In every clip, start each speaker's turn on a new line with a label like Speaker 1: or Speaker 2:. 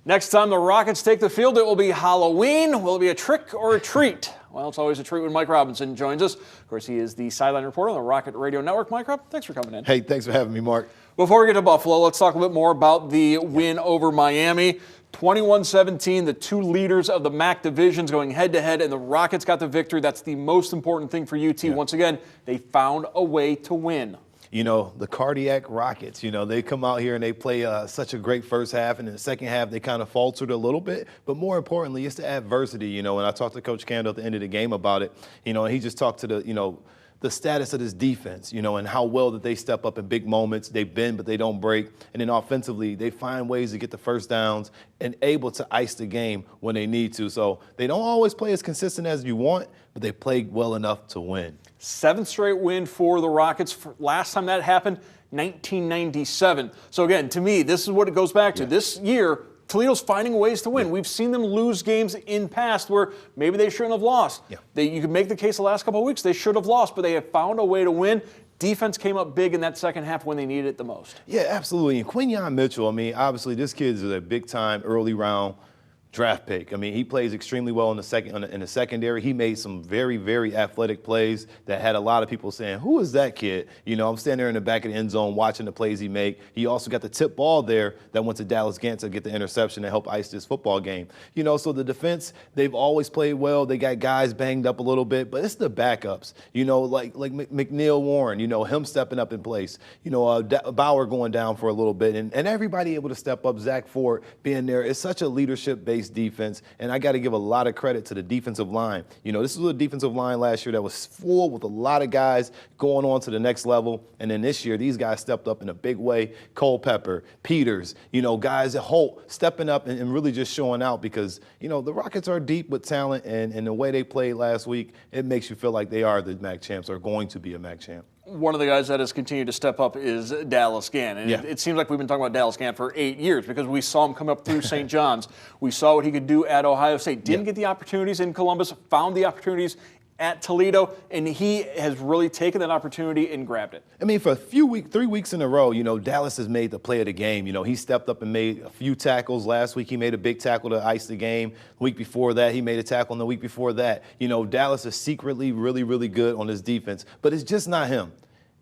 Speaker 1: Next time the Rockets take the field, it will be Halloween. Will it be a trick or a treat? Well, it's always a treat when Mike Robinson joins us. Of course, he is the sideline reporter on the Rocket Radio Network. Mike Rob, thanks for coming in.
Speaker 2: Hey, thanks for having me, Mark.
Speaker 1: Before we get to Buffalo, let's talk a bit more about the win over Miami. 21-17, the two leaders of the MAC divisions going head-to-head, and the Rockets got the victory. That's the most important thing for UT. Yeah. Once again, they found a way to win.
Speaker 2: You know, the cardiac Rockets, they come out here and they play such a great first half, and in the second half they kind of faltered a little bit. But more importantly, it's the adversity, and I talked to Coach Candle at the end of the game about it, and he just talked to the status of this defense, and how well that they step up in big moments. They bend, but they don't break. And then offensively, they find ways to get the first downs and able to ice the game when they need to. So they don't always play as consistent as you want, but they play well enough to win.
Speaker 1: 7th straight win for the Rockets. Last time that happened, 1997. So again, to me, this is what it goes back to. Yeah. This year, Toledo's finding ways to win. Yeah. We've seen them lose games in past where maybe they shouldn't have lost. Yeah. You could make the case the last couple of weeks they should have lost, but they have found a way to win. Defense came up big in that second half when they needed it the most.
Speaker 2: Yeah, absolutely. And Quinyon Mitchell, obviously this kid is a big-time early round draft pick. He plays extremely well in the secondary. He made some very, very athletic plays that had a lot of people saying, "Who is that kid?" I'm standing there in the back of the end zone watching the plays he make. He also got the tip ball there that went to Dallas Gant to get the interception to help ice this football game. So the defense, they've always played well. They got guys banged up a little bit, but it's the backups. Like McNeil Warren. Him stepping up in place. Bauer going down for a little bit, and everybody able to step up. Zach Ford being there. It's such a leadership-based defense, and I got to give a lot of credit to the defensive line. This was a defensive line last year that was full with a lot of guys going on to the next level, and then this year these guys stepped up in a big way. Culpepper, Peters, guys at Holt stepping up and really just showing out because, the Rockets are deep with talent, and the way they played last week, it makes you feel like they are the MAC champs or going to be a MAC champ.
Speaker 1: One of the guys that has continued to step up is Dallas Gant. And it seems like we've been talking about Dallas Gant for 8 years because we saw him come up through St. John's. We saw what he could do at Ohio State. Didn't get the opportunities in Columbus, found the opportunities at Toledo, and he has really taken that opportunity and grabbed it.
Speaker 2: For 3 weeks in a row, Dallas has made the play of the game. He stepped up and made a few tackles. Last week he made a big tackle to ice the game. The week before that, he made a tackle, and the week before that. Dallas is secretly really, really good on his defense, but it's just not him.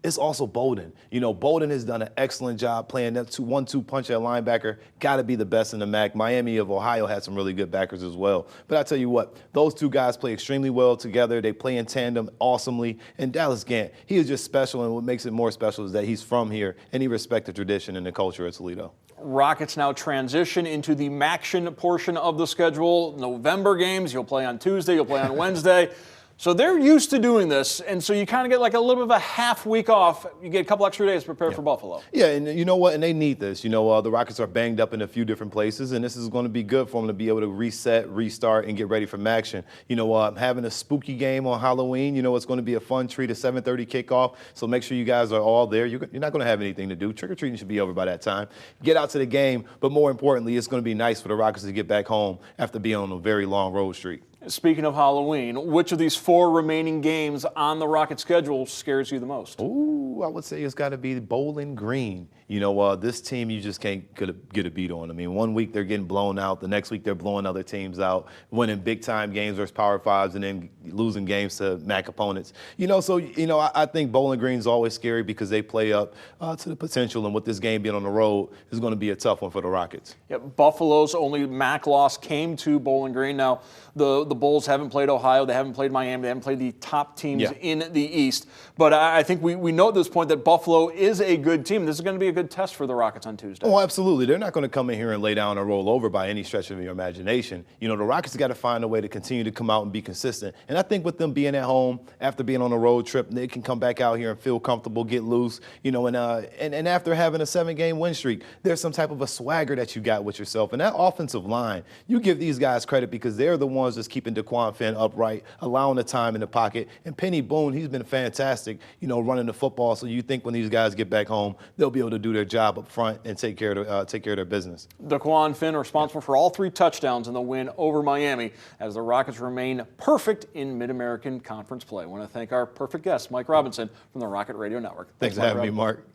Speaker 2: It's also Bolden. Bolden has done an excellent job playing that 1-2 punch at linebacker. Got to be the best in the MAC. Miami of Ohio had some really good backers as well. But I tell you what, those two guys play extremely well together. They play in tandem awesomely. And Dallas Gant, he is just special, and what makes it more special is that he's from here, and he respects the tradition and the culture of Toledo.
Speaker 1: Rockets now transition into the MACtion portion of the schedule. November games, you'll play on Tuesday, you'll play on Wednesday. So they're used to doing this, and so you kind of get like a little bit of a half week off. You get a couple extra days to prepare for Buffalo.
Speaker 2: Yeah, and you know what? And they need this. The Rockets are banged up in a few different places, and this is going to be good for them to be able to reset, restart, and get ready for MACtion. Having a spooky game on Halloween, it's going to be a fun treat, a 7:30 kickoff. So make sure you guys are all there. You're not going to have anything to do. Trick-or-treating should be over by that time. Get out to the game, but more importantly, it's going to be nice for the Rockets to get back home after being on a very long road streak.
Speaker 1: Speaking of Halloween, which of these 4 remaining games on the Rocket schedule scares you the most?
Speaker 2: Ooh, I would say it's got to be Bowling Green. This team, you just can't get a beat on. 1 week they're getting blown out. The next week they're blowing other teams out, winning big-time games versus Power Fives, and then losing games to MAC opponents. I think Bowling Green's always scary because they play up to the potential, and with this game being on the road, is going to be a tough one for the Rockets.
Speaker 1: Yeah, Buffalo's only MAC loss came to Bowling Green. Now, the Bulls haven't played Ohio, they haven't played Miami, they haven't played the top teams in the East. But I think we know at this point that Buffalo is a good team. This is going to be a good test for the Rockets on Tuesday.
Speaker 2: Oh, absolutely. They're not going to come in here and lay down and roll over by any stretch of your imagination. The Rockets got to find a way to continue to come out and be consistent. And I think with them being at home, after being on a road trip, they can come back out here and feel comfortable, get loose, and after having a 7-game win streak, there's some type of a swagger that you got with yourself. And that offensive line, you give these guys credit because they're the ones that's keeping DeQuan Finn upright, allowing the time in the pocket. And Penny Boone, he's been fantastic, running the football. So you think when these guys get back home, they'll be able to do their job up front and take care of their business.
Speaker 1: DeQuan Finn responsible for all 3 touchdowns in the win over Miami as the Rockets remain perfect in Mid-American Conference play. I want to thank our perfect guest, Mike Robinson from the Rocket Radio Network.
Speaker 2: Thanks for having me, Mark.